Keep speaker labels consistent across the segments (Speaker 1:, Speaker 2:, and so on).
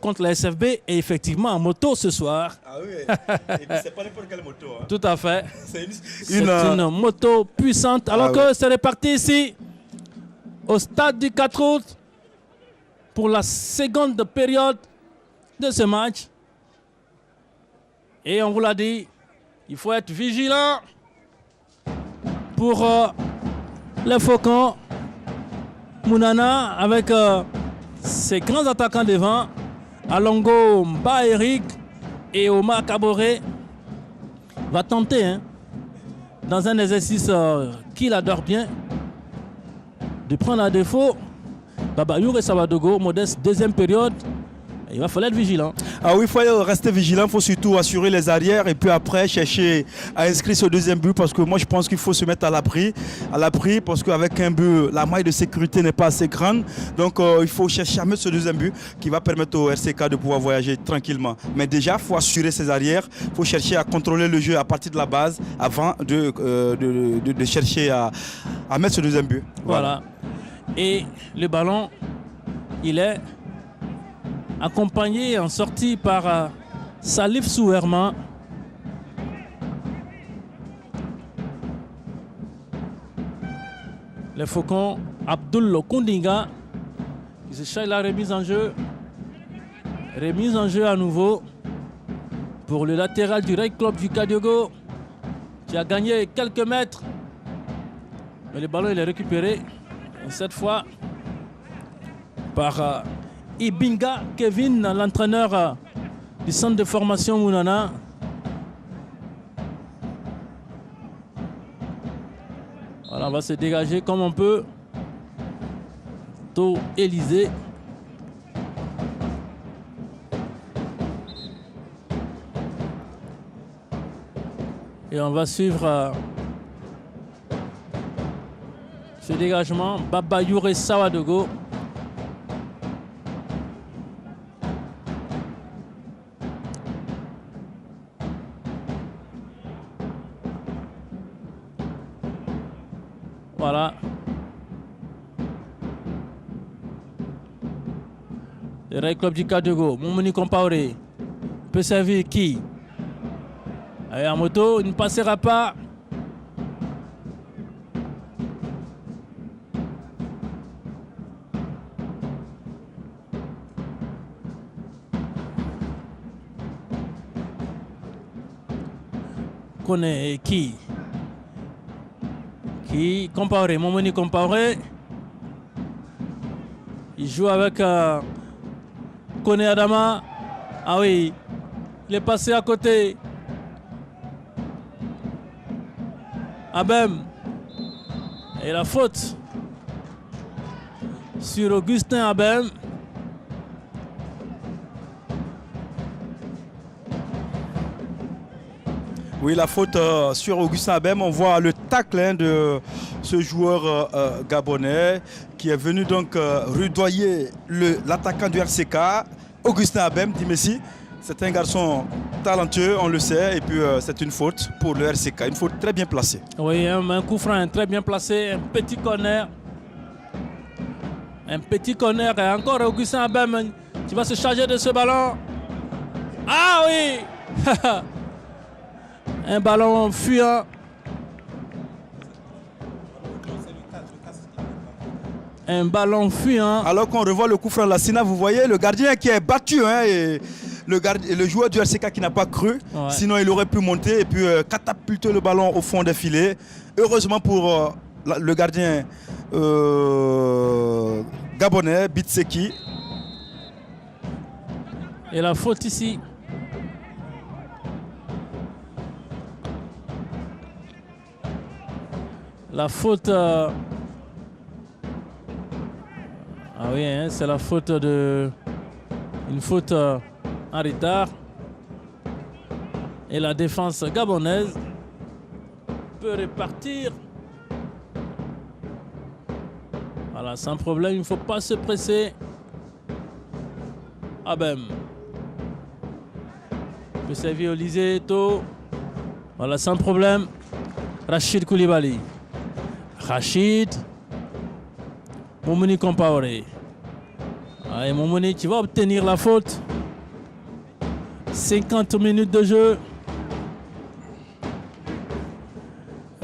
Speaker 1: contre la SFB est effectivement en moto ce soir.
Speaker 2: Ah oui, et puis c'est pas n'importe quelle moto. Hein.
Speaker 1: Tout à fait.
Speaker 2: C'est
Speaker 1: une moto puissante. Alors que c'est reparti ici, au stade du 4 août, pour la seconde période de ce match. Et on vous l'a dit, il faut être vigilant pour les Faucons. Mounana avec ses grands attaquants devant. Alongo Mba Eric et Omar Kaboré va tenter, dans un exercice qu'il adore bien, de prendre à défaut Babayour et Sawadogo. Modeste, deuxième période. Il va falloir être vigilant.
Speaker 2: Ah oui, il faut rester vigilant, il faut surtout assurer les arrières et puis après chercher à inscrire ce deuxième but parce que moi je pense qu'il faut se mettre à l'abri parce qu'avec un but, la maille de sécurité n'est pas assez grande. Donc il faut chercher à mettre ce deuxième but qui va permettre au RCK de pouvoir voyager tranquillement. Mais déjà, il faut assurer ses arrières, il faut chercher à contrôler le jeu à partir de la base avant de chercher à mettre ce deuxième but.
Speaker 1: Voilà. Et le ballon, il est accompagné en sortie par Salif Souerman. Les Faucons, Abdul Kundinga, qui se charge la remise en jeu. Remise en jeu à nouveau pour le latéral du Ray Club du Kadiogo, qui a gagné quelques mètres. Mais le ballon il est récupéré, cette fois par Ibinga Kevin, l'entraîneur du centre de formation Mounana. Voilà, on va se dégager comme on peut. To Élysée. Et on va suivre ce dégagement. Babayour et Sawadogo. Voilà. Le Ray Club du Kadiogo. Moumouni Compaoré peut servir qui? Allez, en moto, il ne passera pas. Connaît qui? Compaoré, Momoni Compaoré. Il joue avec Kone Adama. Ah oui, il est passé à côté. Abem. Et la faute sur Augustin Abem.
Speaker 2: Oui, la faute sur Augustin Abem. On voit le tacle de ce joueur gabonais qui est venu donc rudoyer l'attaquant du RCK, Augustin Abem, dit Messi. C'est un garçon talentueux, on le sait, et puis c'est une faute pour le RCK, une faute très bien placée.
Speaker 1: Oui, un coup franc très bien placé, un petit corner. Un petit corner, et encore Augustin Abem qui va se charger de ce ballon. Ah oui. Un ballon fuyant. Un ballon fuyant.
Speaker 2: Alors qu'on revoit le coup franc Lassina, vous voyez le gardien qui est battu, et le joueur du RCK qui n'a pas cru. Ouais. Sinon il aurait pu monter et puis catapulter le ballon au fond des filets. Heureusement pour le gardien gabonais, Bitseki.
Speaker 1: Et la faute ici. La faute... Ah oui, c'est la faute de... Une faute en retard. Et la défense gabonaise peut repartir. Voilà, sans problème, il ne faut pas se presser. Abem. Il peut servir Olysée, Eto. Voilà, sans problème. Rachid Koulibaly. Rachid. Moumouni Compaoré. Allez, Momoni qui va obtenir la faute. 50 minutes de jeu.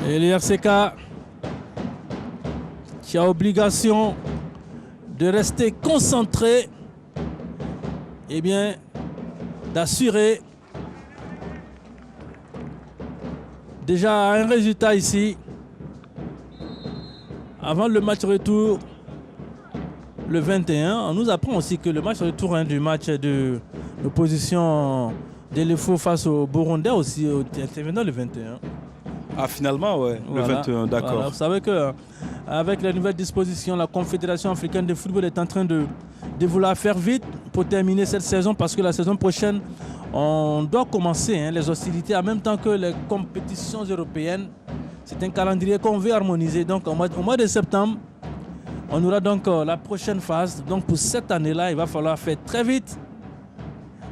Speaker 1: Et le RCK qui a obligation de rester concentré, et bien d'assurer déjà un résultat ici avant le match retour le 21. On nous apprend aussi que le match retour du match de l'opposition d'Elefo face au Burundais aussi intervenant le 21.
Speaker 2: Ah, finalement, ouais,
Speaker 1: Voilà,
Speaker 2: le 21, d'accord.
Speaker 1: Voilà. Vous savez que avec les nouvelles dispositions, la Confédération africaine de football est en train de vouloir faire vite pour terminer cette saison, parce que la saison prochaine, on doit commencer les hostilités en même temps que les compétitions européennes. C'est un calendrier qu'on veut harmoniser. Donc au mois de septembre, on aura donc la prochaine phase. Donc pour cette année-là, il va falloir faire très vite.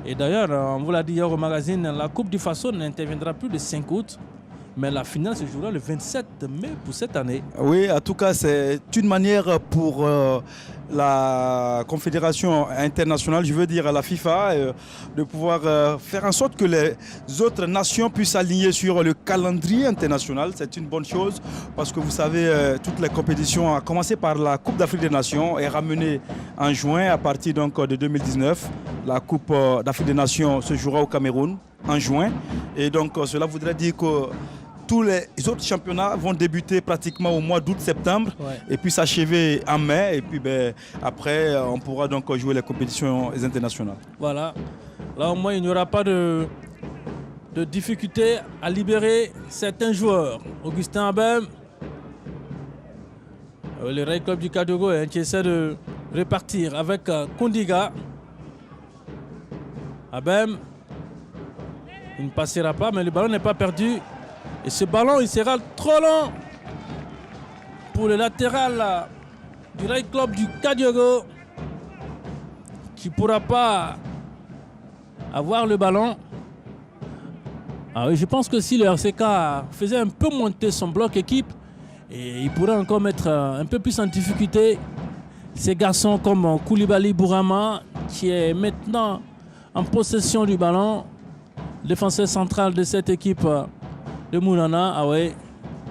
Speaker 1: Et d'ailleurs, on vous l'a dit hier au magazine, la Coupe du Faso n'interviendra plus le 5 août. Mais la finale se jouera le 27 mai pour cette année.
Speaker 2: Oui, en tout cas, c'est une manière pour la Confédération internationale, je veux dire la FIFA, de pouvoir faire en sorte que les autres nations puissent s'aligner sur le calendrier international. C'est une bonne chose parce que vous savez, toutes les compétitions, à commencer par la Coupe d'Afrique des Nations, est ramenée en juin à partir donc, de 2019. La Coupe d'Afrique des Nations se jouera au Cameroun en juin. Et donc, cela voudrait dire que tous les autres championnats vont débuter pratiquement au mois d'août-septembre, ouais, et puis s'achever en mai. Et puis après, on pourra donc jouer les compétitions internationales.
Speaker 1: Voilà. Là, au moins, il n'y aura pas de difficulté à libérer certains joueurs. Augustin Abem, le Rail Club du Kadogo, qui essaie de repartir avec Kondiga. Abem, il ne passera pas, mais le ballon n'est pas perdu. Et ce ballon, il sera trop long pour le latéral du Rail Club du Kadiogo, qui ne pourra pas avoir le ballon. Ah oui, je pense que si le RCK faisait un peu monter son bloc équipe, et il pourrait encore mettre un peu plus en difficulté ces garçons comme Koulibaly Bourama, qui est maintenant en possession du ballon, défenseur central de cette équipe de Mounana. Ah ouais,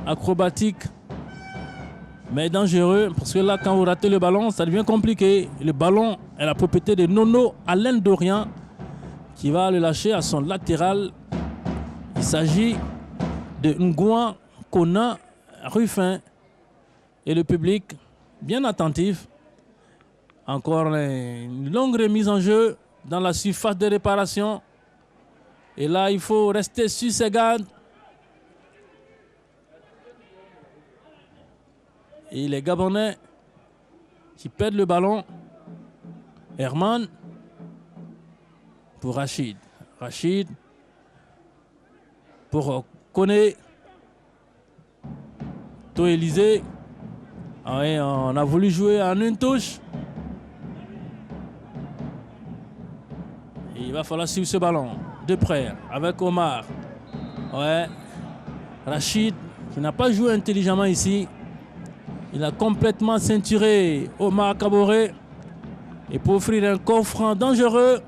Speaker 1: acrobatique, mais dangereux, parce que là, quand vous ratez le ballon, ça devient compliqué. Le ballon est la propriété de Nono Alain Dorian, qui va le lâcher à son latéral. Il s'agit de Ngouan Kona Ruffin, et le public bien attentif. Encore une longue remise en jeu dans la surface de réparation. Et là, il faut rester sur ses gardes. Et les Gabonais qui perdent le ballon. Herman pour Rachid. Rachid pour Koné. Élysée. Ah ouais, on a voulu jouer en une touche. Et il va falloir suivre ce ballon de près avec Omar. Ouais. Rachid qui n'a pas joué intelligemment ici. Il a complètement ceinturé Omar Kaboré. Et pour offrir un coffre dangereux.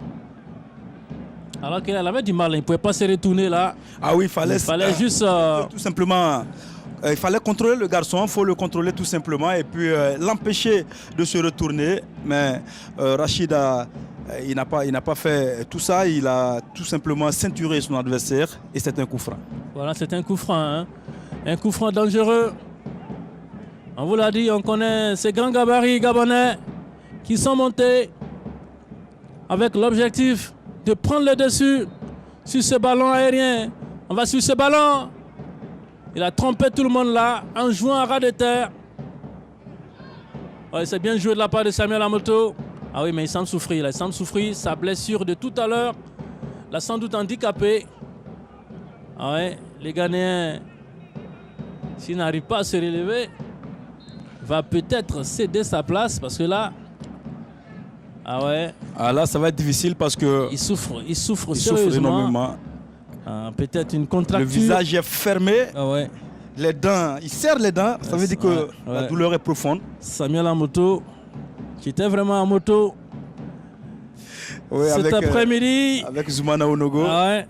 Speaker 1: Alors qu'il avait du mal, il ne pouvait pas se retourner là.
Speaker 2: Ah oui, il fallait
Speaker 1: juste
Speaker 2: tout simplement. Il fallait contrôler le garçon, il faut le contrôler tout simplement et puis l'empêcher de se retourner. Mais Rachid, il n'a pas fait tout ça, il a tout simplement ceinturé son adversaire et c'est un coup franc. Voilà, c'est un coup franc, hein. Un coup franc dangereux. On vous l'a dit, on connaît ces grands gabarits gabonais qui sont montés avec l'objectif de prendre le dessus sur ce ballon aérien. On va sur ce ballon. Il a trompé tout le monde là en jouant à ras de terre. Ouais, c'est bien joué de la part de Samuel Amoto. Ah oui, mais il semble souffrir. Il semble souffrir. Sa blessure de tout à l'heure l'a sans doute handicapé. Ah ouais, les Ghanéens, s'il n'arrive pas à se relever, va peut-être céder sa place parce que là, ah ouais. Ah là, ça va être difficile parce que il souffre énormément. Peut-être une contracture. Le visage est fermé. Ah ouais. Les dents, il serre les dents. Ça veut dire que la douleur est profonde. Samuel Amoto, qui était vraiment en moto, Oui,
Speaker 1: cet après-midi.
Speaker 2: Avec Zoumana Onogo.
Speaker 1: Ah ouais.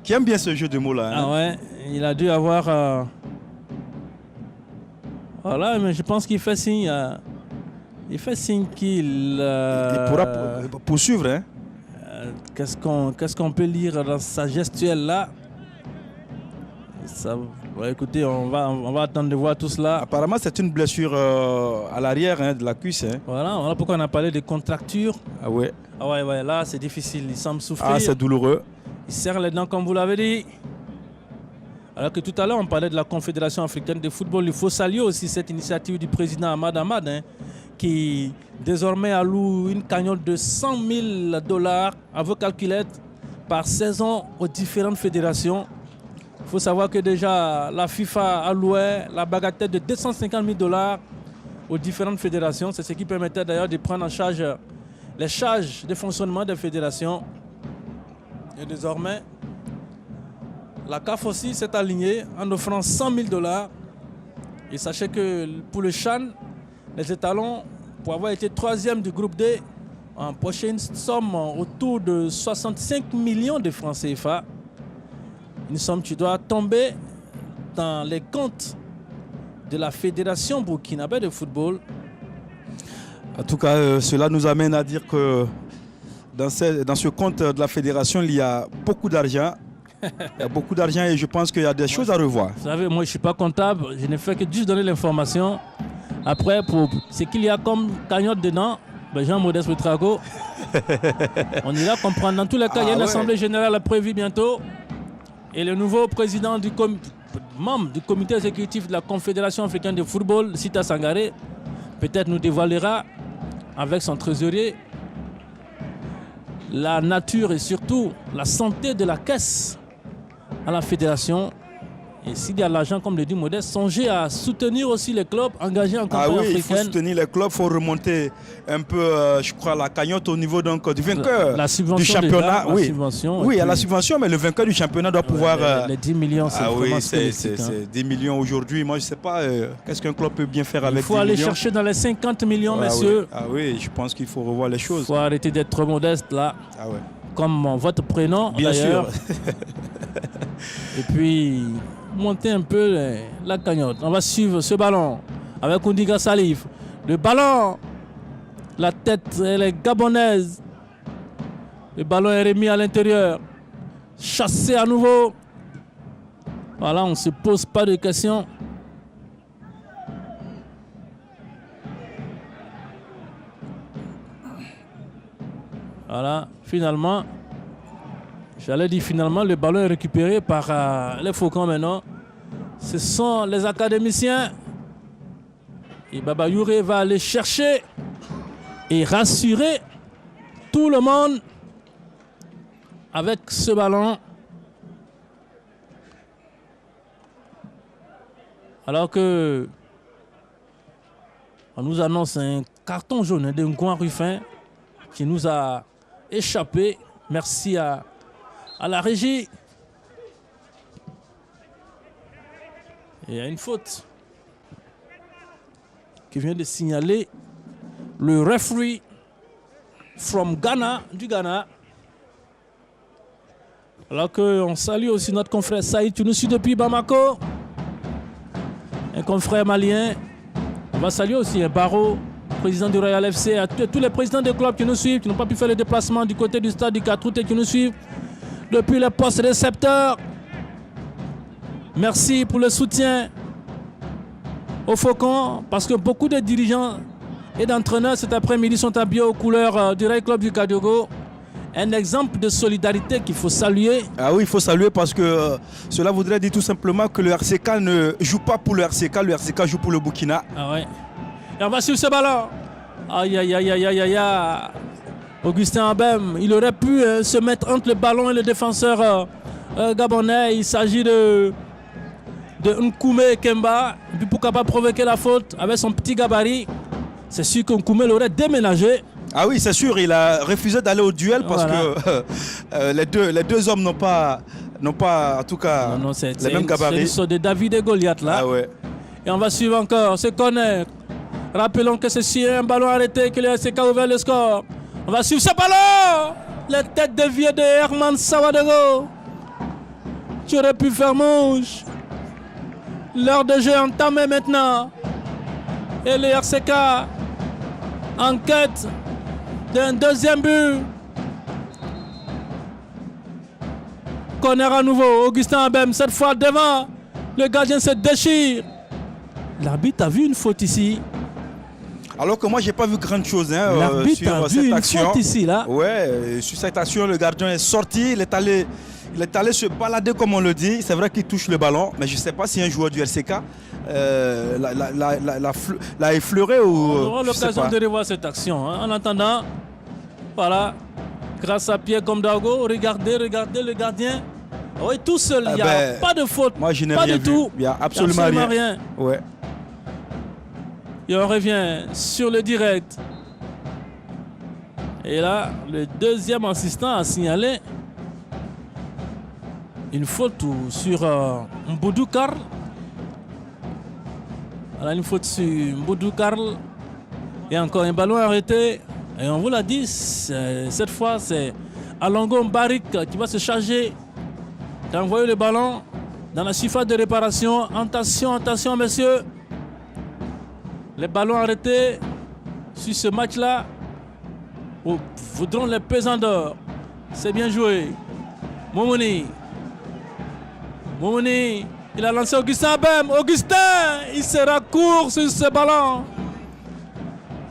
Speaker 2: Qui aime bien ce jeu de mots-là. Hein.
Speaker 1: Ah ouais, il a dû avoir... Voilà, mais je pense qu'il fait signe... Il fait signe qu'il...
Speaker 2: Il pourra poursuivre. Hein.
Speaker 1: Qu'est-ce qu'on peut lire dans sa gestuelle là? Ça, écoutez, on va attendre de voir tout cela.
Speaker 2: Apparemment, c'est une blessure à l'arrière de la cuisse. Hein.
Speaker 1: Voilà pourquoi on a parlé de contracture.
Speaker 2: Ah ouais.
Speaker 1: Ah ouais, là c'est difficile, il semble souffrir.
Speaker 2: Ah, c'est douloureux.
Speaker 1: Il serre les dents comme vous l'avez dit. Alors que tout à l'heure on parlait de la Confédération africaine de football. Il faut saluer aussi cette initiative du président Ahmad Ahmad, hein, qui désormais alloue une cagnotte de $100 000 à vos calculettes par saison aux différentes fédérations. Il faut savoir que déjà la FIFA allouait la bagatelle de $250 000 aux différentes fédérations. C'est ce qui permettait d'ailleurs de prendre en charge les charges de fonctionnement des fédérations. Et désormais, la CAF aussi s'est alignée en offrant $100 000. Et sachez que pour le CHAN, les étalons, pour avoir été 3e du groupe D, empoché une somme autour de 65 millions de francs CFA. Une somme qui doit tomber dans les comptes de la Fédération burkinabé de football.
Speaker 2: En tout cas, cela nous amène à dire que dans ce compte de la Fédération, il y a beaucoup d'argent. Il y a beaucoup d'argent et je pense qu'il y a des choses à revoir.
Speaker 1: Vous savez, moi je ne suis pas comptable, je ne fais que juste donner l'information. Après, pour ce qu'il y a comme cagnotte dedans, Jean-Modeste Ouedraogo, on ira comprendre. Dans tous les cas, il y a une assemblée générale prévue bientôt. Et le nouveau président membre du comité exécutif de la Confédération africaine de football, Sita Sangaré, peut-être nous dévoilera avec son trésorier la nature et surtout la santé de la caisse à la fédération. Et s'il y a l'argent, comme le dit Modeste, songez à soutenir aussi les clubs engagés en campagne africaine.
Speaker 2: Il faut soutenir les clubs, il faut remonter un peu, je crois, la cagnotte au niveau donc, du vainqueur du championnat.
Speaker 1: La subvention,
Speaker 2: oui, il y a la subvention, mais le vainqueur du championnat doit pouvoir...
Speaker 1: Les 10 millions, c'est vraiment
Speaker 2: c'est 10 millions aujourd'hui. Moi, je ne sais pas qu'est-ce qu'un club peut bien faire avec 10 millions.
Speaker 1: Il faut aller chercher dans les 50 millions, messieurs.
Speaker 2: Oui, je pense qu'il faut revoir les choses.
Speaker 1: Il faut arrêter d'être trop modeste, là. Comme votre prénom,
Speaker 2: bien sûr.
Speaker 1: Et puis... monter un peu la cagnotte. On va suivre ce ballon avec Oundiga Salif. Le ballon, la tête, elle est gabonaise. Le ballon est remis à l'intérieur. Chassé à nouveau. Voilà, on ne se pose pas de questions. Voilà, finalement. J'allais dire finalement, le ballon est récupéré par les Faucons maintenant. Ce sont les académiciens. Et Baba Youré va aller chercher et rassurer tout le monde avec ce ballon. Alors que on nous annonce un carton jaune d'un Ngoan Ruffin qui nous a échappé. Merci à la régie. Et il y a une faute qui vient de signaler le referee from Ghana, du Ghana. Alors qu'on salue aussi notre confrère Saïd qui nous suit depuis Bamako. Un confrère malien. On va saluer aussi un Barreau, président du Royal FC, à tous les présidents des clubs qui nous suivent, qui n'ont pas pu faire le déplacement du côté du stade du 4 août et qui nous suivent depuis les postes récepteurs. Merci pour le soutien aux Faucons, parce que beaucoup de dirigeants et d'entraîneurs cet après-midi sont habillés aux couleurs du Rail Club du Kadiogo. Un exemple de solidarité qu'il faut saluer.
Speaker 2: Ah oui, il faut saluer parce que cela voudrait dire tout simplement que le RCK ne joue pas pour le RCK joue pour le Burkina.
Speaker 1: Ah ouais. Et on va suivre ce ballon. Aïe, aïe, aïe, aïe, aïe, aïe, aïe. Augustin Abem, il aurait pu se mettre entre le ballon et le défenseur gabonais. Il s'agit de Nkoumé Kemba. Et puis pourquoi pas provoquer la faute avec son petit gabarit. C'est sûr que Nkoumé l'aurait déménagé.
Speaker 2: Ah oui, c'est sûr, il a refusé d'aller au duel parce que les deux hommes n'ont pas en tout cas les mêmes gabarits.
Speaker 1: C'est de David et Goliath là.
Speaker 2: Ah ouais.
Speaker 1: Et on va suivre encore ce corner. Rappelons que c'est sur un ballon arrêté que le RCK a ouvert le score. On va suivre ce ballon. La tête déviée de Herman Sawadogo. Tu aurais pu faire mouche. L'heure de jeu entamée maintenant. Et le RCK en quête d'un deuxième but. Corner à nouveau. Augustin Abem, cette fois devant. Le gardien se déchire. L'arbitre a vu une faute ici.
Speaker 2: Alors que moi, j'ai pas vu grand chose
Speaker 1: l'arbitre a
Speaker 2: sur
Speaker 1: vu
Speaker 2: cette
Speaker 1: une
Speaker 2: action.
Speaker 1: faute ici, là.
Speaker 2: Ouais, sur cette action, le gardien est sorti. Il est allé se balader, comme on le dit. C'est vrai qu'il touche le ballon, mais je ne sais pas si un joueur du RCK l'a effleuré ou.
Speaker 1: On aura l'occasion de revoir cette action. En attendant, voilà, grâce à Pierre Comdago, regardez le gardien. Oui, tout seul, il n'y a pas de faute.
Speaker 2: Moi, je n'ai
Speaker 1: pas
Speaker 2: rien
Speaker 1: du
Speaker 2: vu.
Speaker 1: tout.
Speaker 2: Il n'y a absolument rien. Ouais.
Speaker 1: Et on revient sur le direct. Et là, le deuxième assistant a signalé une faute sur Mboudou Karl. Voilà, une faute sur Mboudou Karl. Et encore un ballon arrêté. Et on vous l'a dit, cette fois, c'est Alongo Mbarik qui va se charger d'envoyer le ballon dans la surface de réparation. Attention, messieurs. Les ballons arrêtés sur ce match-là voudront les pesants d'or. C'est bien joué. Moumouni, il a lancé Augustin Abem. Augustin, il sera court sur ce ballon.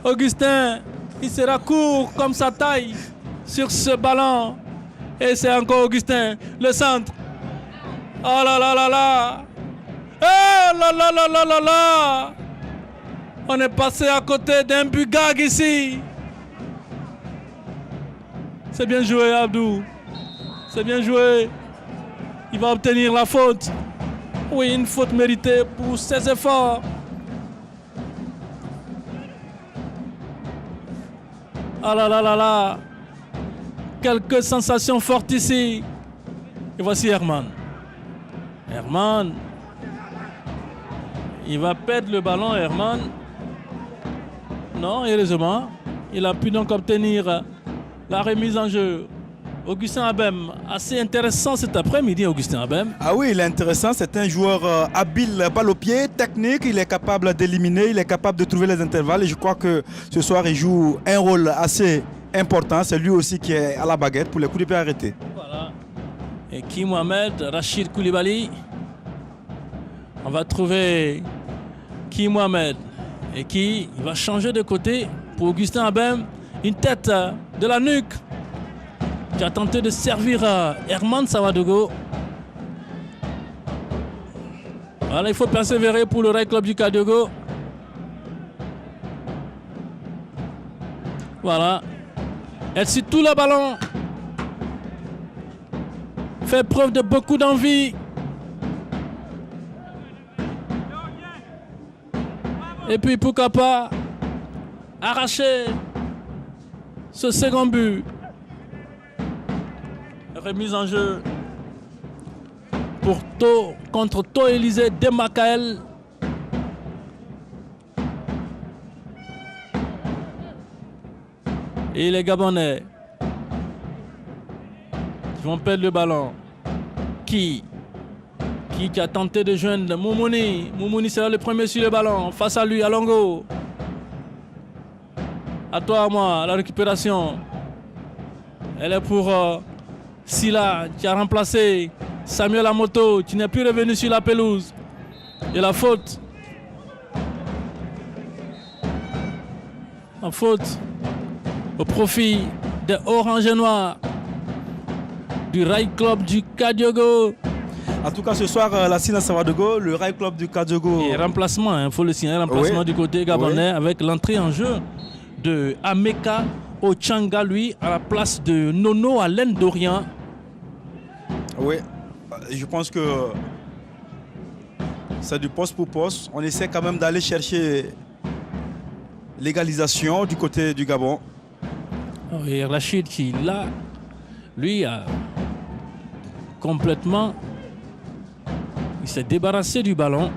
Speaker 1: Augustin, il sera court comme sa taille sur ce ballon. Et c'est encore Augustin, le centre. Oh là là là là. Oh là là là là là là. On est passé à côté d'un but gag ici. C'est bien joué, Abdou. C'est bien joué. Il va obtenir la faute. Oui, une faute méritée pour ses efforts. Ah là là là là. Quelques sensations fortes ici. Et voici Herman. Herman. Il va perdre le ballon, Herman. Non, heureusement, il a pu donc obtenir la remise en jeu. Augustin Abem, assez intéressant cet après-midi, Augustin Abem.
Speaker 2: Ah oui, il est intéressant. C'est un joueur habile, balle au pied, technique. Il est capable d'éliminer, il est capable de trouver les intervalles. Et je crois que ce soir, il joue un rôle assez important. C'est lui aussi qui est à la baguette pour les coups de pied arrêtés.
Speaker 1: Voilà. Et qui Mohamed, Rachid Koulibaly. On va trouver qui Mohamed. Et qui va changer de côté pour Augustin Abem. Une tête de la nuque qui a tenté de servir Herman Sawadogo. Voilà, il faut persévérer pour le Rail Club du Kadiogo. Voilà. Elle suit tout le ballon. Fait preuve de beaucoup d'envie. Et puis pourquoi pas arracher ce second but. Remise en jeu pour contre To Élysée Demakael. Et les Gabonais vont perdre le ballon. Qui a tenté de joindre Moumouni. Moumouni sera le premier sur le ballon. Face à lui, Alongo. À toi, à moi, la récupération. Elle est pour Silla qui a remplacé Samuel Amoto qui n'est plus revenu sur la pelouse. Et la faute. La faute au profit des Orange et Noirs du Rail Club du Kadiogo.
Speaker 2: En tout cas, ce soir, la Sina Sawadogo, le Rail Club du Kadiogo.
Speaker 1: Et remplacement, il faut le signaler, remplacement du côté gabonais avec l'entrée en jeu de Ameka Ochanga, lui, à la place de Nono Alain Dorian.
Speaker 2: Oui, je pense que c'est du poste pour poste. On essaie quand même d'aller chercher l'égalisation du côté du Gabon.
Speaker 1: Et Rachid qui, là, lui, a complètement... Il s'est débarrassé du ballon.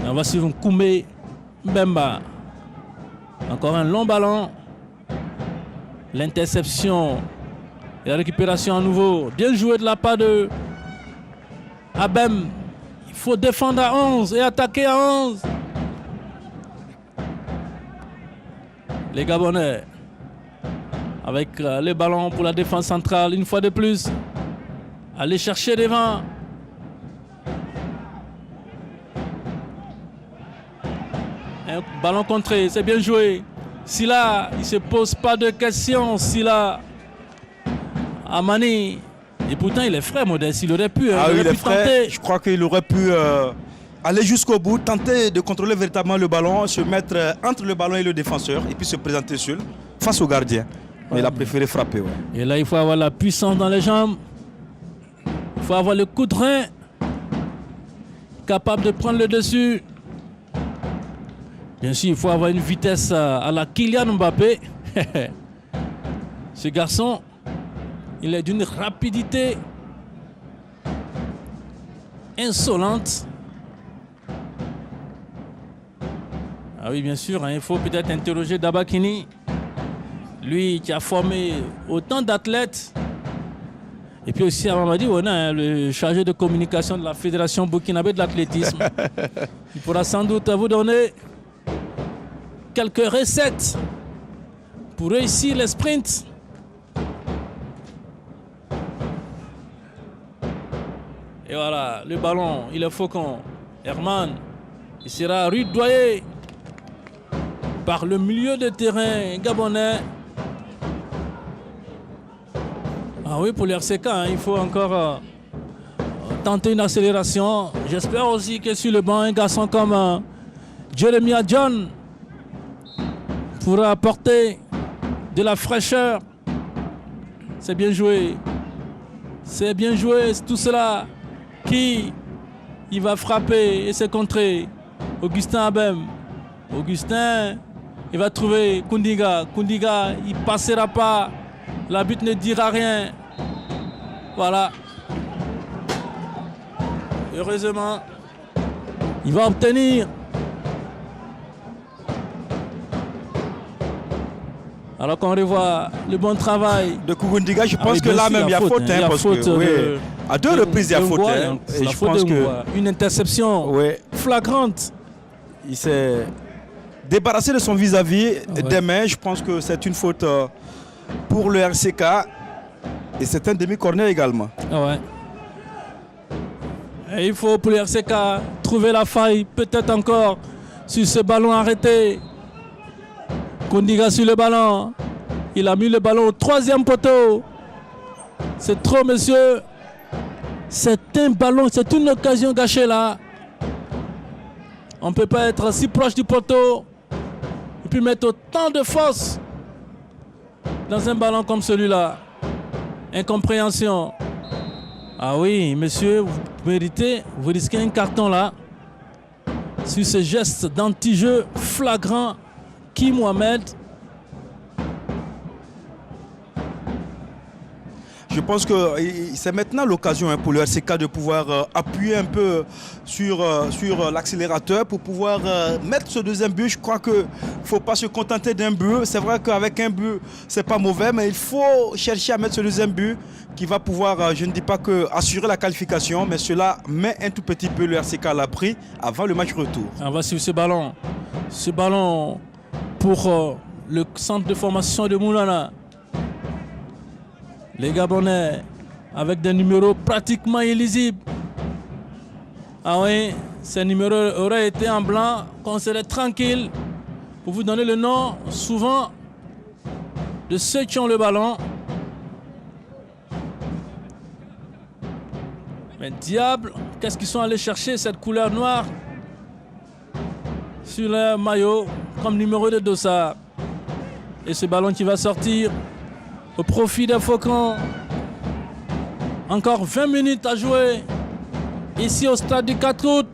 Speaker 1: Et on va suivre Koumé Mbemba. Encore un long ballon. L'interception et la récupération à nouveau. Bien joué de la part de Abem. Il faut défendre à 11 et attaquer à 11. Les Gabonais avec le ballon pour la défense centrale une fois de plus. Aller chercher devant. Un ballon contré, c'est bien joué. Silla, il ne se pose pas de questions. Silla, Amani. Et pourtant, il est frais, Modeste. Il aurait pu,
Speaker 2: il aurait pu
Speaker 1: frais.
Speaker 2: Tenter. Je crois qu'il aurait pu aller jusqu'au bout, tenter de contrôler véritablement le ballon, se mettre entre le ballon et le défenseur et puis se présenter seul face au gardien. Mais il a préféré frapper. Ouais.
Speaker 1: Et là, il faut avoir la puissance dans les jambes. Il faut avoir le coup de rein capable de prendre le dessus. Bien sûr, il faut avoir une vitesse à la Kylian Mbappé. Ce garçon, il est d'une rapidité insolente. Ah oui, bien sûr, il faut peut-être interroger Dabakini. Lui qui a formé autant d'athlètes. Et puis aussi à Mamadi Ona, le chargé de communication de la Fédération burkinabé de l'athlétisme. Il pourra sans doute vous donner quelques recettes pour réussir les sprints. Et voilà, le ballon, il est faucon. Herman, il sera rudoyé par le milieu de terrain gabonais. Ah oui, pour le RCK, il faut encore tenter une accélération. J'espère aussi que sur le banc, un garçon comme Jeremiah John pourra apporter de la fraîcheur. C'est bien joué. C'est bien joué, c'est tout cela. Qui il va frapper et se contrer. Augustin Abem. Augustin, il va trouver Koundiga. Koundiga, il ne passera pas. L'arbitre ne dira rien. Voilà. Heureusement, il va obtenir. Alors qu'on revoit le bon travail
Speaker 2: de Koundiga, je pense que là même il y a faute. Parce que, à deux reprises, il y a faute.
Speaker 1: Et je pense que une interception flagrante.
Speaker 2: Il s'est débarrassé de son vis-à-vis des mains. Je pense que c'est une faute pour le RCK. Et c'est un demi-corner également.
Speaker 1: Et il faut pour le RCK trouver la faille, peut-être encore sur ce ballon arrêté. Koundiga sur le ballon. Il a mis le ballon au troisième poteau. C'est trop, monsieur. C'est un ballon, c'est une occasion gâchée là. On ne peut pas être si proche du poteau et puis mettre autant de force dans un ballon comme celui-là. Incompréhension. Ah oui, monsieur, vous méritez, vous risquez un carton là. Sur ce geste d'anti-jeu flagrant, qui Mohamed.
Speaker 2: Je pense que c'est maintenant l'occasion pour le RCK de pouvoir appuyer un peu sur l'accélérateur pour pouvoir mettre ce deuxième but. Je crois qu'il ne faut pas se contenter d'un but. C'est vrai qu'avec un but, ce n'est pas mauvais, mais il faut chercher à mettre ce deuxième but qui va pouvoir, je ne dis pas que assurer la qualification, mais cela met un tout petit peu le RCK à l'abri avant le match retour.
Speaker 1: On va suivre ce ballon. Ce ballon pour le centre de formation de Moulana. Les Gabonais avec des numéros pratiquement illisibles. Ah oui, ces numéros auraient été en blanc, qu'on serait tranquille pour vous donner le nom souvent de ceux qui ont le ballon. Mais diable, qu'est-ce qu'ils sont allés chercher cette couleur noire sur leur maillot comme numéro de dossard. Et ce ballon qui va sortir au profit des Faucons. Encore 20 minutes à jouer ici au stade du 4 août.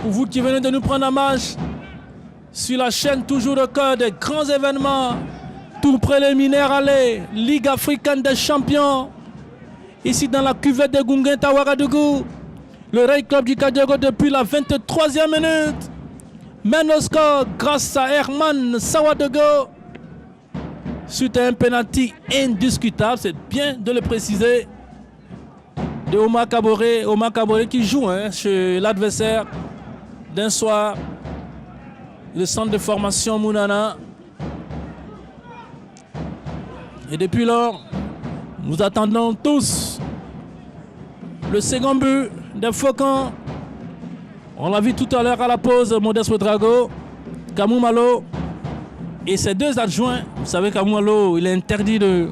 Speaker 1: Pour vous qui venez de nous prendre en marche sur la chaîne toujours au cœur des grands événements. Tour préliminaire aller, Ligue africaine des champions. Ici dans la cuvette de Gunguin Ouagadougou. Le Ray Club du Kadiago depuis la 23e minute. Mène au score grâce à Herman Sawadogo. suite à un penalty indiscutable, c'est bien de le préciser, de Omar Kaboré. Omar Kaboré qui joue chez l'adversaire d'un soir, le centre de formation Mounana. Et depuis lors, nous attendons tous le second but des Faucons. On l'a vu tout à l'heure à la pause, Modeste Ouedraogo, Kamou Malo et ses deux adjoints. Vous savez, Kamou Malo, il est interdit de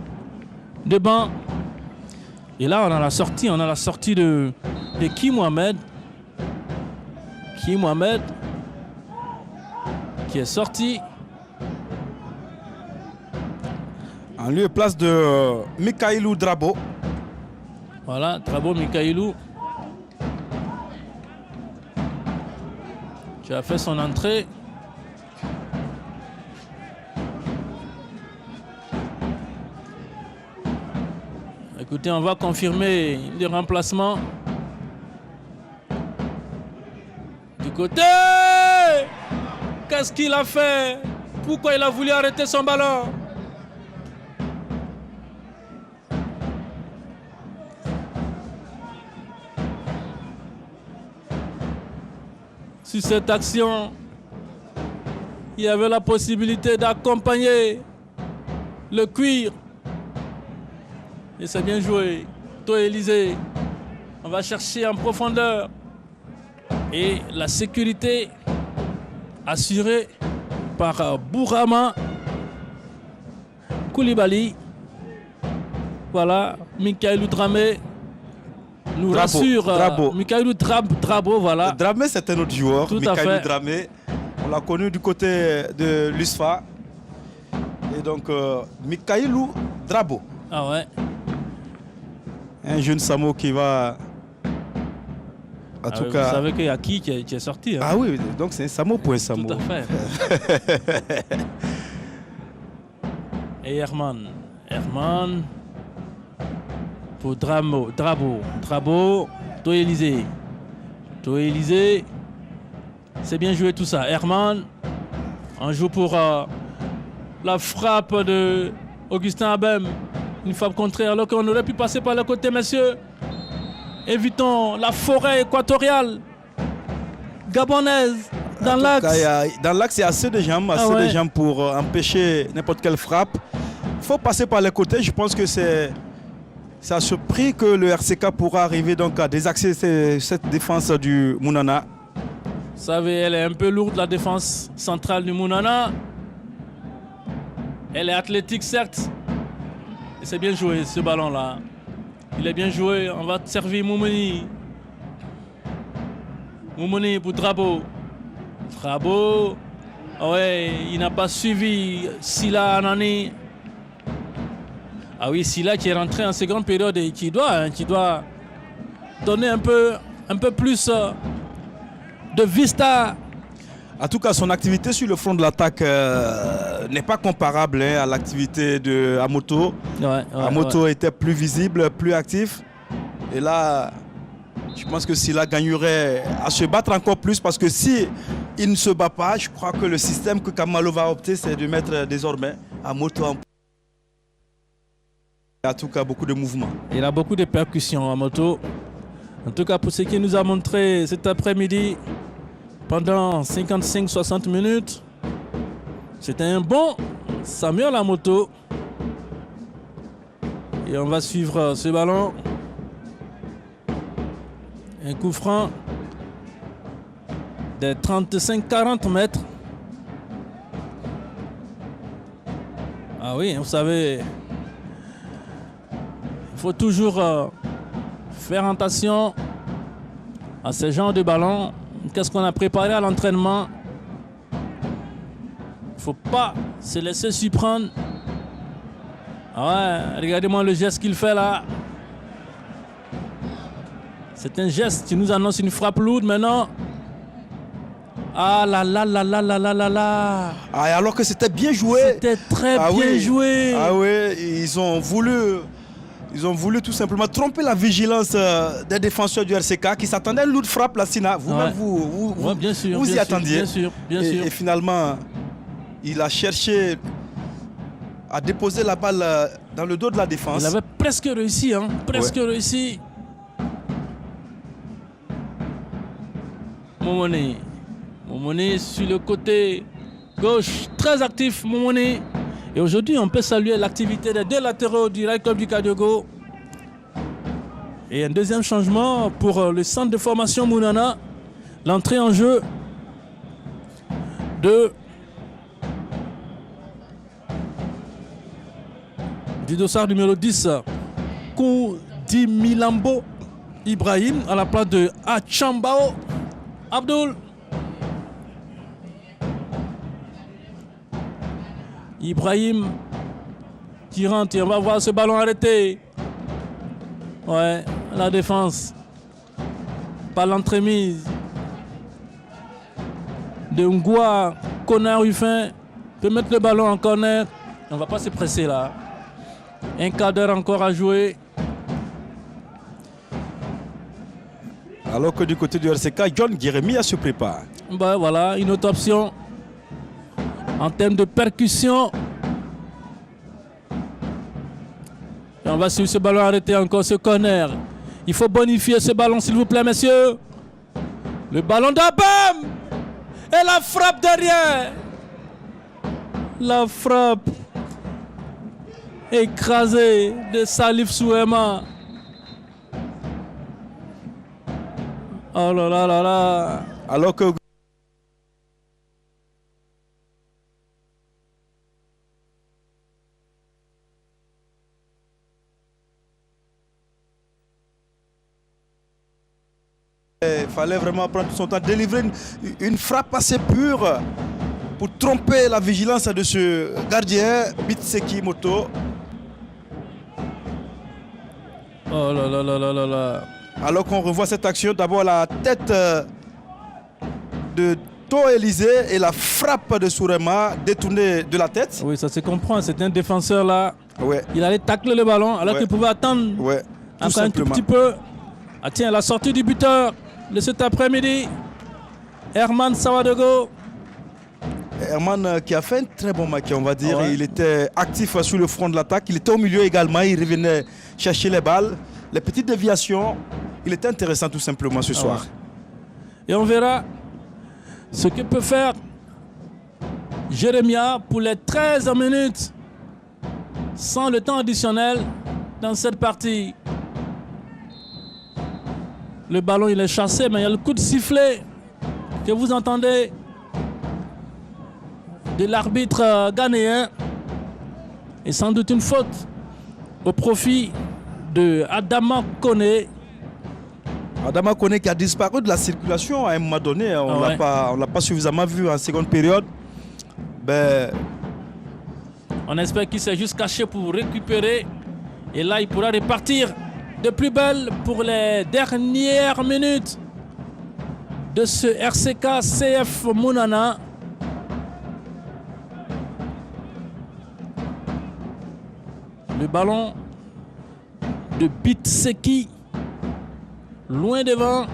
Speaker 1: banc. Et là, on a la sortie de Ki Mohamed. Ki Mohamed qui est sorti.
Speaker 2: En lieu et place de Mikailou Drabo.
Speaker 1: Voilà, Drabo Mikailou. Qui a fait son entrée. Écoutez, on va confirmer les remplacements. Du côté, qu'est-ce qu'il a fait? Pourquoi il a voulu arrêter son ballon? Sur cette action, il y avait la possibilité d'accompagner le cuir. Et c'est bien joué. Toi, Élysée, on va chercher en profondeur. Et la sécurité assurée par Bourama Koulibaly. Voilà, Mikailou Dramé nous rassure. Mikailou Drabo, voilà.
Speaker 2: Dramé, c'est un autre joueur.
Speaker 1: Tout à fait.
Speaker 2: Mikailou Dramé, on l'a connu du côté de l'USFA. Et donc, Mikailou Drabo.
Speaker 1: Ah ouais.
Speaker 2: Un jeune Samo qui va... En tout cas...
Speaker 1: Vous savez qu'il y a qui est sorti.
Speaker 2: Ah oui, donc c'est un Samo pour un Samo.
Speaker 1: Tout à fait. Et Herman pour Drabo, Toi Élysée, c'est bien joué tout ça. Herman, on joue pour la frappe de Augustin Abem, une frappe contraire, alors qu'on aurait pu passer par le côté, messieurs. Évitons la forêt équatoriale gabonaise dans l'axe.
Speaker 2: Dans l'axe, il y a assez de jambes, pour empêcher n'importe quelle frappe. Il faut passer par les côtés. Je pense que c'est à ce prix que le RCK pourra arriver donc à désaxer cette défense du Mounana.
Speaker 1: Vous savez, elle est un peu lourde, la défense centrale du Mounana. Elle est athlétique, certes. Et c'est bien joué, ce ballon-là. Il est bien joué. On va servir Moumouni. Moumouni pour Drabo. Drabo. Ouais, il n'a pas suivi Silla Anani. Ah oui, Silla qui est rentré en seconde période et qui doit donner un peu plus de vista.
Speaker 2: En tout cas, son activité sur le front de l'attaque n'est pas comparable à l'activité de Amoto. Amoto était plus visible, plus actif. Et là, je pense que Silla gagnerait à se battre encore plus parce que si il ne se bat pas, je crois que le système que Kamalo va opter, c'est de mettre désormais Amoto en... En tout cas, beaucoup de mouvements.
Speaker 1: Il a beaucoup de percussions à moto. En tout cas, pour ce qu'il nous a montré cet après-midi, pendant 55-60 minutes, c'était un bon Samuel à moto. Et on va suivre ce ballon. Un coup franc de 35-40 mètres. Ah oui, vous savez... Il faut toujours faire attention à ce genre de ballon. Qu'est-ce qu'on a préparé à l'entraînement? Il ne faut pas se laisser surprendre. Ah ouais, regardez-moi le geste qu'il fait là. C'est un geste qui nous annonce une frappe lourde maintenant. Ah là là là là là là là là.
Speaker 2: Ah, alors que c'était bien joué.
Speaker 1: C'était très bien joué.
Speaker 2: Ah oui, ils ont voulu tout simplement tromper la vigilance des défenseurs du RCK qui s'attendaient à une lourde frappe, la Sina. Vous-même, vous y attendiez.
Speaker 1: Bien sûr.
Speaker 2: Et finalement, il a cherché a déposé la balle dans le dos de la défense.
Speaker 1: Il avait presque réussi, hein, presque réussi. Momoni. Momoni sur le côté gauche, très actif, Momoni. Et aujourd'hui, on peut saluer l'activité des deux latéraux du Rail Club du Kadiogo. Et un deuxième changement pour le centre de formation Mounana. L'entrée en jeu du dossard numéro 10, Koudimilambo Ibrahim, à la place de Achambao Abdul. Ibrahim qui rentre et on va voir ce ballon arrêté. Ouais, la défense. Pas l'entremise de Ngoua. Connard Ruffin peut mettre le ballon en corner. On ne va pas se presser là. Un quart d'heure encore à jouer.
Speaker 2: Alors que du côté du RCK, John Guérémia se prépare.
Speaker 1: Ben voilà, une autre option en termes de percussion. Et on va suivre ce ballon arrêté encore, ce corner. Il faut bonifier ce ballon, s'il vous plaît, messieurs. Le ballon d'Abam. Et la frappe derrière. La frappe écrasée de Salif Souema. Oh là là là là.
Speaker 2: Alors que il fallait vraiment prendre son temps, délivrer une frappe assez pure pour tromper la vigilance de ce gardien, Bitseki Moto.
Speaker 1: Oh là là là là là là.
Speaker 2: Alors qu'on revoit cette action, d'abord la tête de To Élysée et la frappe de Sourema détournée de la tête.
Speaker 1: Oui, ça se comprend, c'est un défenseur là.
Speaker 2: Ouais.
Speaker 1: Il allait tacler le ballon alors qu'il pouvait attendre encore un tout petit peu. Ah tiens, la sortie du buteur de cet après-midi, Herman Sawadogo.
Speaker 2: Herman qui a fait un très bon match, on va dire.
Speaker 1: Ouais.
Speaker 2: Il était actif sur le front de l'attaque. Il était au milieu également. Il revenait chercher les balles. Les petites déviations. Il était intéressant tout simplement ce soir.
Speaker 1: Ouais. Et on verra ce que peut faire Jérémia pour les 13 minutes sans le temps additionnel dans cette partie. Le ballon il est chassé, mais il y a le coup de sifflet que vous entendez de l'arbitre ghanéen. Et sans doute une faute au profit de Adama Koné.
Speaker 2: Adama Koné qui a disparu de la circulation à un moment donné. On ne l'a pas suffisamment vu en seconde période. Ben...
Speaker 1: On espère qu'il s'est juste caché pour récupérer. Et là, il pourra repartir de plus belle pour les dernières minutes de ce RCK CF Mounana. Le ballon de Bitseki, loin devant.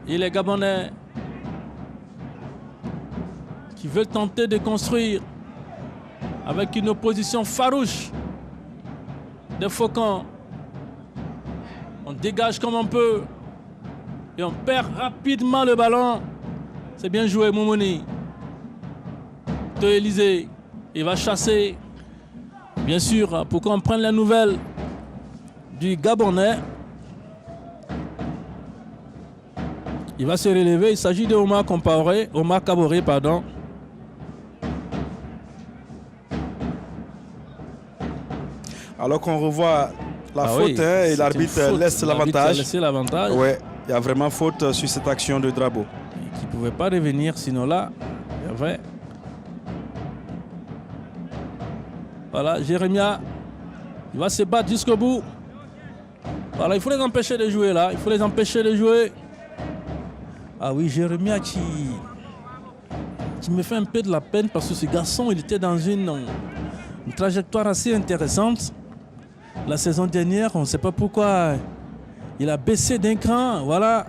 Speaker 1: Et les Gabonais qui veulent tenter de construire avec une opposition farouche des Faucons. On dégage comme on peut et on perd rapidement le ballon. C'est bien joué, Momoni. De Élysée, il va chasser. Bien sûr, pour qu'on prenne la nouvelle du Gabonais. Il va se relever. Il s'agit de Omar Kaboré, pardon.
Speaker 2: Alors qu'on revoit la faute et l'arbitre laisse l'avantage. Ouais, il y a vraiment faute sur cette action de Drabo.
Speaker 1: Qui ne pouvait pas revenir, sinon là, il y avait... Voilà, Jérémia, il va se battre jusqu'au bout. Voilà, il faut les empêcher de jouer là. Il faut les empêcher de jouer. Ah oui, Jérémia qui me fait un peu de la peine parce que ce garçon, il était dans une trajectoire assez intéressante. La saison dernière, on ne sait pas pourquoi il a baissé d'un cran. Voilà.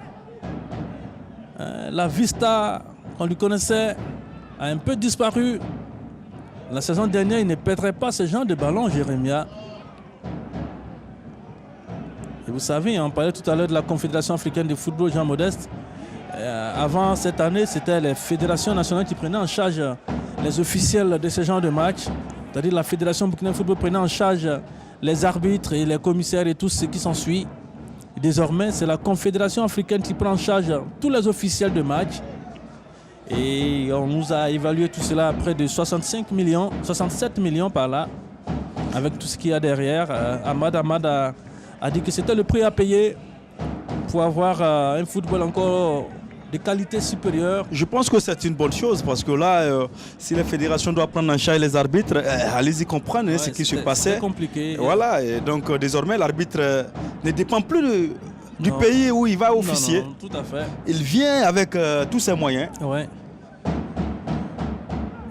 Speaker 1: La vista qu'on lui connaissait a un peu disparu. La saison dernière, il ne perdrait pas ce genre de ballon, Jérémia. Et vous savez, on parlait tout à l'heure de la Confédération africaine de football, Jean Modeste. Avant cette année, c'était les fédérations nationales qui prenaient en charge les officiels de ce genre de match. C'est-à-dire la Fédération burkinabé de football prenait en charge les arbitres et les commissaires et tout ce qui s'ensuit. Désormais, c'est la Confédération africaine qui prend en charge tous les officiels de match. Et on nous a évalué tout cela à près de 67 millions par là, avec tout ce qu'il y a derrière. Ahmad a dit que c'était le prix à payer pour avoir un football encore de qualité supérieure.
Speaker 2: Je pense que c'est une bonne chose parce que là, si les fédérations doivent prendre en charge les arbitres, allez-y comprendre ce qui se passait.
Speaker 1: C'est compliqué.
Speaker 2: Voilà, et donc désormais l'arbitre ne dépend plus du pays où il va officier.
Speaker 1: Non, tout à fait.
Speaker 2: Il vient avec tous ses moyens.
Speaker 1: Ouais.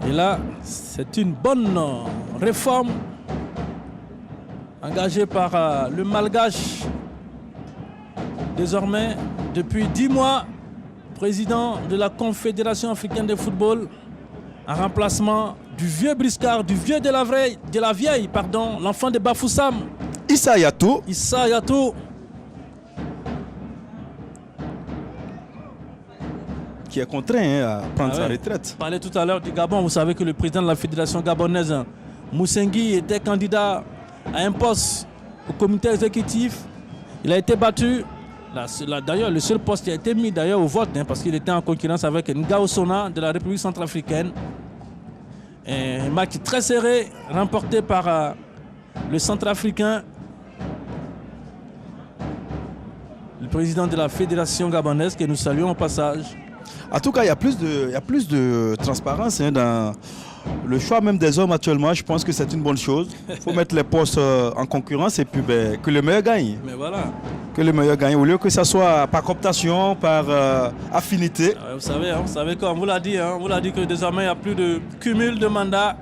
Speaker 1: Et là, c'est une bonne réforme engagée par le Malgache. Désormais, depuis 10 mois, président de la Confédération africaine de football, en remplacement du vieux briscard, du vieux de la vieille, l'enfant de Bafoussam.
Speaker 2: Issa Yatou. Qui est contraint à prendre sa retraite.
Speaker 1: On parlait tout à l'heure du Gabon. Vous savez que le président de la fédération gabonaise, Moussengui, était candidat à un poste au comité exécutif. Il a été battu. D'ailleurs, le seul poste qui a été mis au vote, parce qu'il était en concurrence avec Ngao Sona de la République centrafricaine. Un match très serré, remporté par le centrafricain, le président de la fédération gabonaise, que nous saluons au passage.
Speaker 2: En tout cas, il y a plus de transparence dans le choix même des hommes actuellement. Je pense que c'est une bonne chose. Il faut mettre les postes en concurrence et puis que le meilleur gagne.
Speaker 1: Mais voilà.
Speaker 2: Que le meilleur gagne, au lieu que ça soit par cooptation, par affinité.
Speaker 1: Vous savez comme on vous l'a dit, que désormais il n'y a plus de cumul de mandats.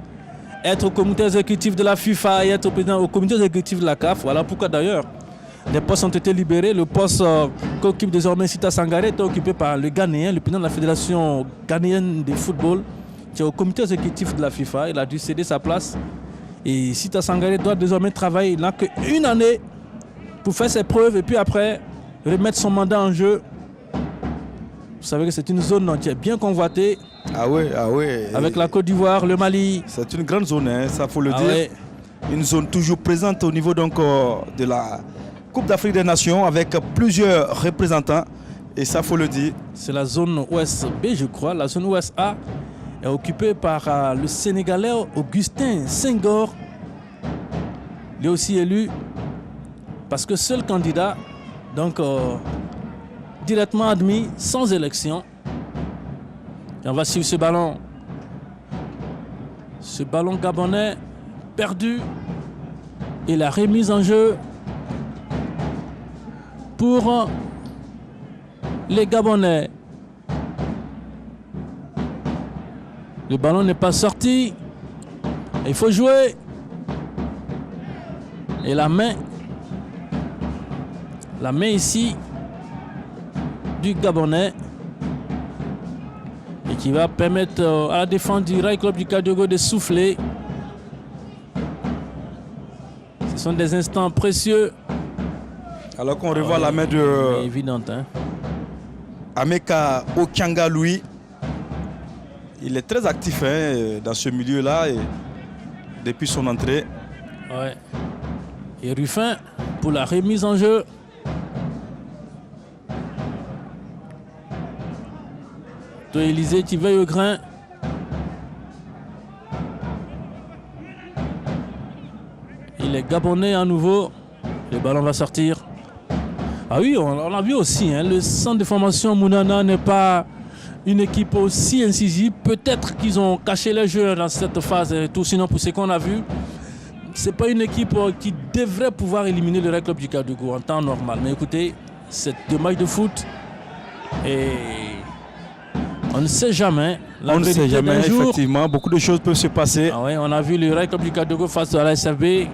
Speaker 1: Être au comité exécutif de la FIFA et être au comité exécutif de la CAF. Voilà pourquoi d'ailleurs des postes ont été libérés. Le poste qu'occupe désormais Sita Sangaré était occupé par le Ghanéen, le président de la Fédération ghanéenne de football, qui est au comité exécutif de la FIFA. Il a dû céder sa place. Et Sita Sangaré doit désormais travailler. Il n'a qu'une année pour faire ses preuves et puis après remettre son mandat en jeu. Vous savez que c'est une zone qui est bien convoitée.
Speaker 2: Ah oui.
Speaker 1: Avec la Côte d'Ivoire, le Mali.
Speaker 2: C'est une grande zone, ça faut le dire.
Speaker 1: Ouais.
Speaker 2: Une zone toujours présente au niveau de la Coupe d'Afrique des Nations avec plusieurs représentants. Et ça faut le dire.
Speaker 1: C'est la zone Ouest B, je crois. La zone Ouest A est occupée par le Sénégalais Augustin Senghor. Il est aussi élu parce que seul candidat, donc directement admis, sans élection. Et on va suivre ce ballon. Ce ballon gabonais perdu. Et la remise en jeu pour les Gabonais. Le ballon n'est pas sorti. Il faut jouer. Et la main ici du Gabonais. Et qui va permettre à la défense du Rail Club du Kadogo de souffler. Ce sont des instants précieux.
Speaker 2: Alors qu'on revoit la main de
Speaker 1: évidente,
Speaker 2: Ameka Okianga, lui. Il est très actif dans ce milieu-là depuis son entrée.
Speaker 1: Ouais. Et Ruffin pour la remise en jeu. De Élysée qui veille au grain. Il est gabonais à nouveau. Le ballon va sortir. Ah oui, on l'a vu aussi. Le centre de formation Mounana n'est pas une équipe aussi incisive. Peut-être qu'ils ont caché les joueurs dans cette phase et tout. Sinon, pour ce qu'on a vu, c'est pas une équipe qui devrait pouvoir éliminer le Rail Club du Kadougou en temps normal. Mais écoutez, c'est 2 matchs de foot. Et on ne sait jamais.
Speaker 2: On ne sait jamais, effectivement. Beaucoup de choses peuvent se passer.
Speaker 1: Ah ouais, on a vu le Rail Club du Kadougou face à la SFB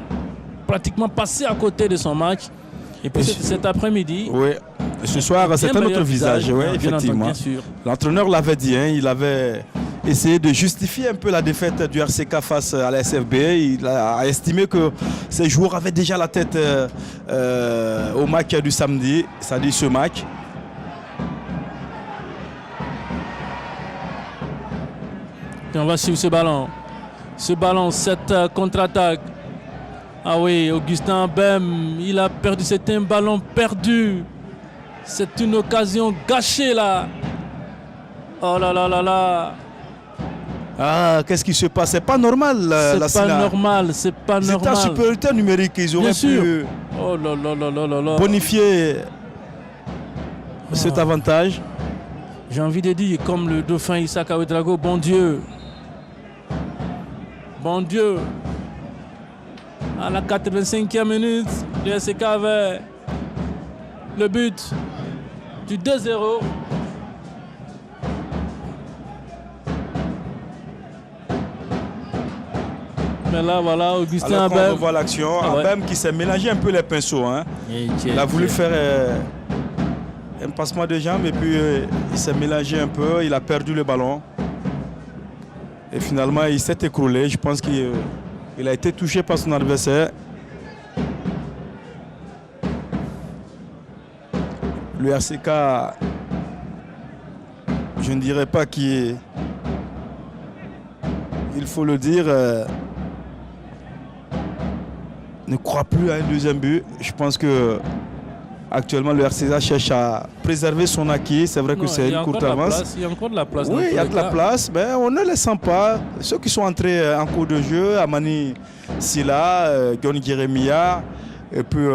Speaker 1: pratiquement passer à côté de son match. Et puis cet après-midi.
Speaker 2: Oui, ce soir, c'est un autre visage. Oui, effectivement. L'entraîneur l'avait dit, il avait essayer de justifier un peu la défaite du RCK face à la SFB. Il a estimé que ses joueurs avaient déjà la tête au match du samedi, c'est-à-dire ce match.
Speaker 1: Et on va suivre ce ballon. Ce ballon, cette contre-attaque. Ah oui, Augustin Bem, il a perdu. C'est un ballon perdu. C'est une occasion gâchée là. Oh là là là là.
Speaker 2: Ah, qu'est-ce qui se passe? C'est pas normal.
Speaker 1: C'est pas normal, c'est pas normal.
Speaker 2: C'était en supériorité numérique. Ils auraient pu
Speaker 1: oh là là là là là là.
Speaker 2: bonifier cet avantage.
Speaker 1: J'ai envie de dire, comme le dauphin Issaka Ouedraogo, bon Dieu. Bon Dieu. À la 85e minute, le RCK avait le but du 2-0. Mais là, voilà, Augustin
Speaker 2: Alors
Speaker 1: Abem.
Speaker 2: on revoit l'action. Abem qui s'est mélangé un peu les pinceaux. Hein. Il a voulu faire un passement de jambes et puis il s'est mélangé un peu. Il a perdu le ballon. Et finalement, il s'est écroulé. Je pense qu'il a été touché par son adversaire. Le RCK, je ne dirais pas qu'il il faut le dire, ne croit plus à un deuxième but. Je pense que actuellement le RCK cherche à préserver son acquis. C'est vrai que c'est une courte avance.
Speaker 1: Il y a encore de la place.
Speaker 2: Oui, il y a de la place, mais on ne les sent pas. Ceux qui sont entrés en cours de jeu, Amani Silla, Johnny Jeremia et puis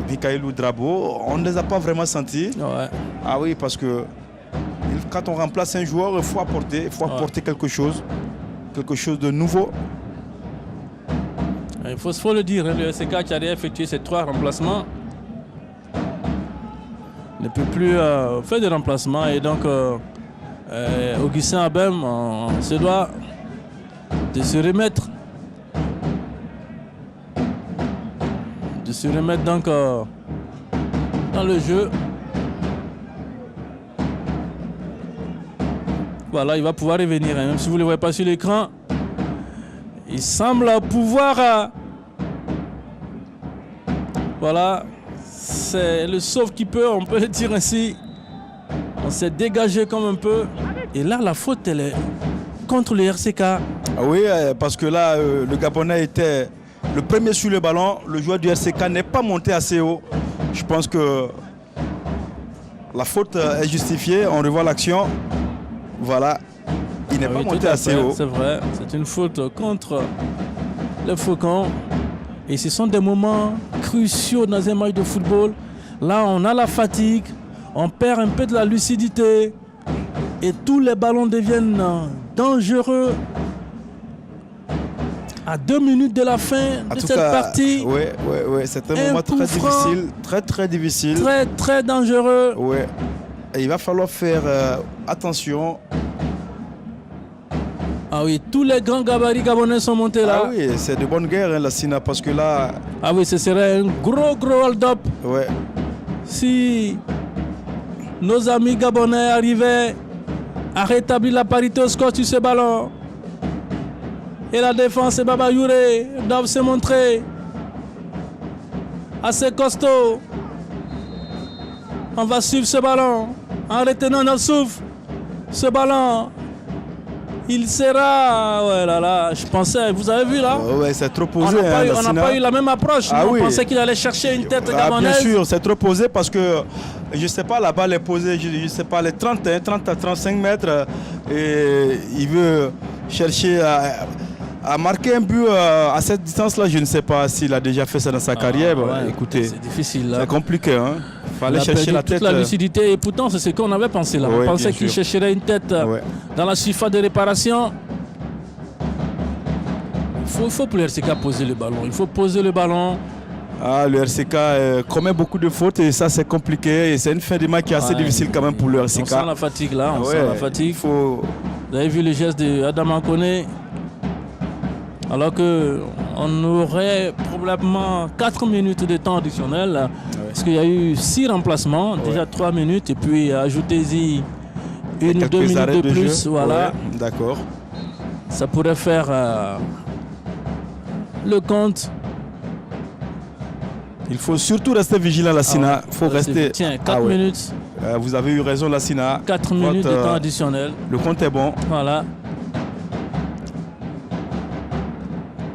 Speaker 2: Mikaelou Drabo, on ne les a pas vraiment sentis.
Speaker 1: Ouais.
Speaker 2: Ah oui, parce que quand on remplace un joueur, il faut apporter quelque chose de nouveau.
Speaker 1: Il faut le dire, le RCK qui a effectué ces 3 remplacements ne peut plus faire de remplacements et donc Augustin Abem se doit de se remettre donc dans le jeu. Voilà, il va pouvoir revenir, hein. Même si vous ne le voyez pas sur l'écran, il semble pouvoir voilà, c'est le sauve qui peut, on peut le dire ainsi. On s'est dégagé comme un peu. Et là, la faute, elle est contre le RCK.
Speaker 2: Ah oui, parce que là, le Gabonais était le premier sur le ballon. Le joueur du RCK n'est pas monté assez haut. Je pense que la faute est justifiée. On revoit l'action. Voilà. Il n'est pas monté assez haut.
Speaker 1: C'est vrai. C'est une faute contre le Faucon. Et ce sont des moments cruciaux dans un match de football. Là, on a la fatigue, on perd un peu de la lucidité et tous les ballons deviennent dangereux. À 2 minutes de la fin de cette partie.
Speaker 2: Oui, c'est un moment très difficile, très difficile.
Speaker 1: Très dangereux.
Speaker 2: Oui. Et il va falloir faire attention.
Speaker 1: Ah oui, tous les grands gabarits gabonais sont montés là.
Speaker 2: Ah oui, c'est de bonne guerre, hein, la Sina, parce que là...
Speaker 1: Ah oui, ce serait un gros hold-up.
Speaker 2: Ouais.
Speaker 1: Si nos amis gabonais arrivaient à rétablir la parité au score sur ce ballon. Et la défense et Baba Youré doivent se montrer assez costaud. On va suivre ce ballon en retenant notre souffle. Ce ballon... Il sera... Ouais, là, je pensais... Vous avez vu, là?
Speaker 2: Ouais, c'est trop posé.
Speaker 1: On n'a pas eu la même approche.
Speaker 2: Ah, oui.
Speaker 1: On pensait qu'il allait chercher une tête gabonaise.
Speaker 2: Bien sûr, c'est trop posé parce que, je ne sais pas, la balle est posée, je ne sais pas, les 30 à 35 mètres. Et il veut chercher à marquer un but à cette distance-là. Je ne sais pas s'il a déjà fait ça dans sa carrière.
Speaker 1: Ouais,
Speaker 2: écoutez,
Speaker 1: c'est difficile.
Speaker 2: C'est compliqué. Hein. Il fallait chercher la tête.
Speaker 1: Toute la lucidité. Et pourtant, c'est ce qu'on avait pensé là.
Speaker 2: Oui,
Speaker 1: on pensait qu'il chercherait une tête dans la surface de réparation. Il faut pour le RCK poser le ballon. Il faut poser le ballon.
Speaker 2: Ah, le RCK commet beaucoup de fautes et ça c'est compliqué. Et c'est une fin de match qui est assez difficile quand même pour le RCK.
Speaker 1: On sent la fatigue là. On sent la fatigue.
Speaker 2: Faut...
Speaker 1: Vous avez vu le geste d'Adama Ankone. Alors qu'on aurait probablement 4 minutes de temps additionnel. Parce qu'il y a eu 6 remplacements, déjà 3 minutes. Et puis ajoutez-y 1 ou 2 minutes de plus, voilà.
Speaker 2: Ouais, d'accord.
Speaker 1: Ça pourrait faire le compte.
Speaker 2: Il faut surtout rester vigilant, Lassina. Il faut rester.
Speaker 1: Tiens, 4 minutes.
Speaker 2: Vous avez eu raison, Lassina.
Speaker 1: 4 minutes de temps additionnel.
Speaker 2: Le compte est bon.
Speaker 1: Voilà.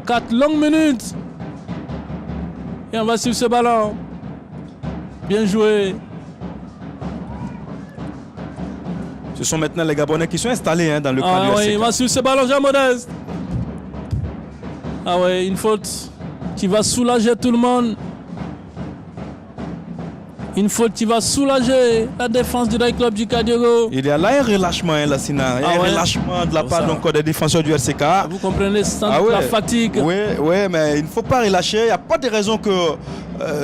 Speaker 1: 4 longues minutes. Et on va suivre ce ballon. Bien joué.
Speaker 2: Ce sont maintenant les Gabonais qui sont installés dans le camp du
Speaker 1: oui,
Speaker 2: RCK.
Speaker 1: il va suivre ce ballon, Jean Modeste. Ah ouais, une faute qui va soulager tout le monde. Une faute qui va soulager la défense du Rail Club du Kadiogo.
Speaker 2: Il y a là un relâchement, Lassina. Un relâchement de la part donc, des défenseurs du RCK.
Speaker 1: Vous comprenez, la fatigue.
Speaker 2: Oui, mais il ne faut pas relâcher. Il n'y a pas de raison que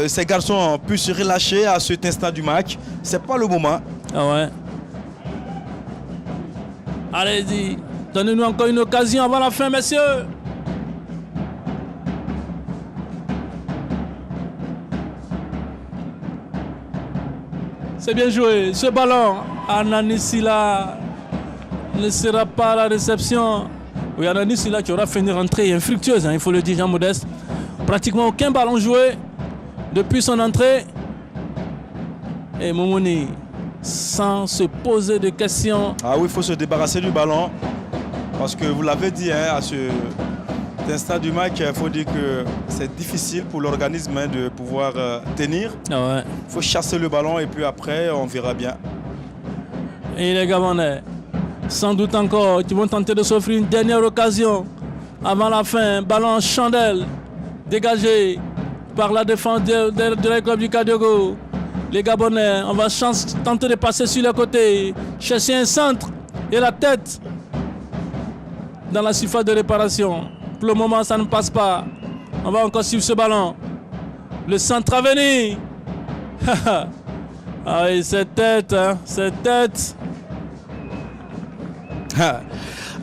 Speaker 2: ces garçons puissent se relâcher à cet instant du match. Ce n'est pas le moment.
Speaker 1: Ah ouais. Allez-y, donnez-nous encore une occasion avant la fin, messieurs. C'est bien joué. Ce ballon, Ananisila ne sera pas à la réception. Oui, Ananisila qui aura fait une rentrée infructueuse, il faut le dire, Jean Modeste. Pratiquement aucun ballon joué depuis son entrée. Et Moumouni, sans se poser de questions.
Speaker 2: Ah oui, il faut se débarrasser du ballon. Parce que vous l'avez dit, à ce instant du match, il faut dire que c'est difficile pour l'organisme de pouvoir tenir.
Speaker 1: Ah ouais.
Speaker 2: Il faut chasser le ballon et puis après, on verra bien.
Speaker 1: Et les Gabonais, sans doute encore, qui vont tenter de s'offrir une dernière occasion avant la fin. Ballon en chandelle, dégagé par la défense du club du Kadiogo. Les Gabonais, on va tenter de passer sur le côté, chercher un centre et la tête dans la surface de réparation. Pour le moment, ça ne passe pas. On va encore suivre ce ballon. Le centre à venir. Ah oui, cette tête, cette tête.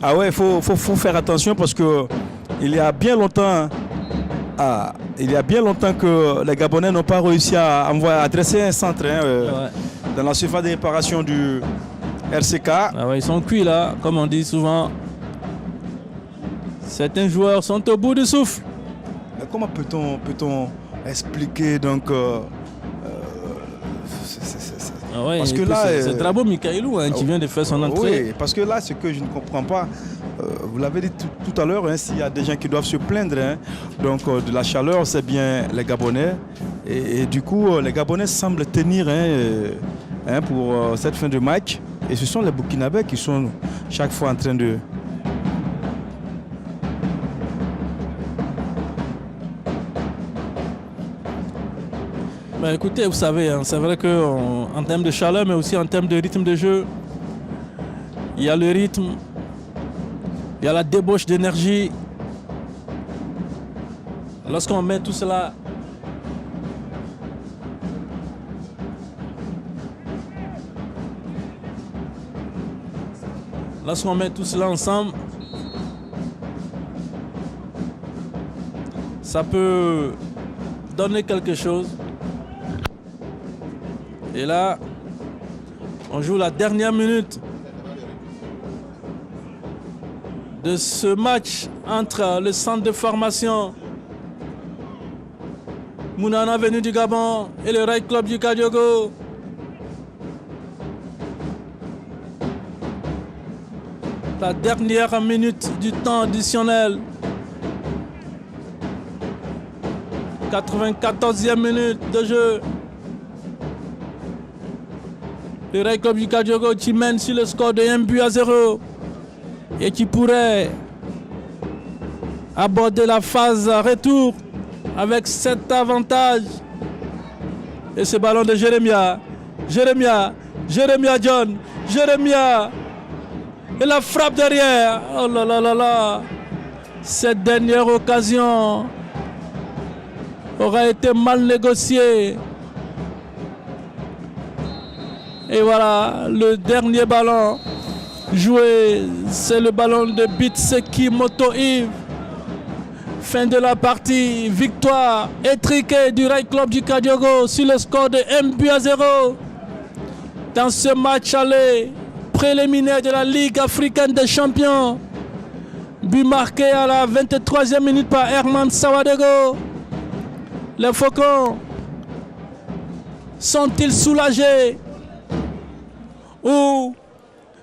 Speaker 2: Ah ouais, il faut faire attention parce que il y a bien longtemps que les Gabonais n'ont pas réussi à adresser un centre dans la surface de réparation du RCK.
Speaker 1: Ah ouais, ils sont cuits là, comme on dit souvent. Certains joueurs sont au bout du souffle.
Speaker 2: Mais comment peut-on expliquer donc
Speaker 1: parce que là, c'est Drabo Mikailou qui vient de faire son entrée.
Speaker 2: Oui, parce que là, ce que je ne comprends pas, vous l'avez dit tout à l'heure, s'il y a des gens qui doivent se plaindre donc, de la chaleur, c'est bien les Gabonais. Et du coup, les Gabonais semblent tenir pour cette fin de match. Et ce sont les Burkinabés qui sont chaque fois en train de...
Speaker 1: Ben écoutez, vous savez, c'est vrai qu'en termes de chaleur, mais aussi en termes de rythme de jeu, il y a le rythme, il y a la débauche d'énergie. Lorsqu'on met tout cela ensemble, ça peut donner quelque chose. Et là, on joue la dernière minute de ce match entre le centre de formation Mounana venu du Gabon et le Rail Club du Kadiogo. La dernière minute du temps additionnel. 94e minute de jeu. Le Rail Club du Kadiogo qui mène sur le score de 1-0 et qui pourrait aborder la phase retour avec cet avantage. Et ce ballon de Jérémia John, et la frappe derrière. Oh là là là là. Cette dernière occasion aura été mal négociée. Et voilà, le dernier ballon joué, c'est le ballon de Bitseki Moto Yves. Fin de la partie, victoire étriquée du Rail Club du Kadiogo sur le score de 1-0 dans ce match aller préliminaire de la Ligue africaine des champions. But marqué à la 23e minute par Herman Sawadego. Les Faucons sont-ils soulagés ou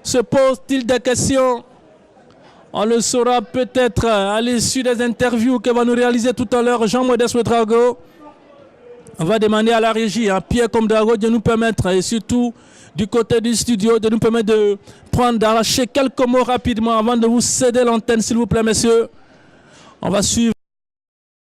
Speaker 1: se posent-ils des questions? On le saura peut-être à l'issue des interviews que va nous réaliser tout à l'heure Jean-Modeste Ouedraogo. On va demander à la régie, à Pierre Comdrago, de nous permettre, et surtout du côté du studio, de nous permettre de prendre, d'arracher quelques mots rapidement avant de vous céder l'antenne, s'il vous plaît, messieurs. On va suivre.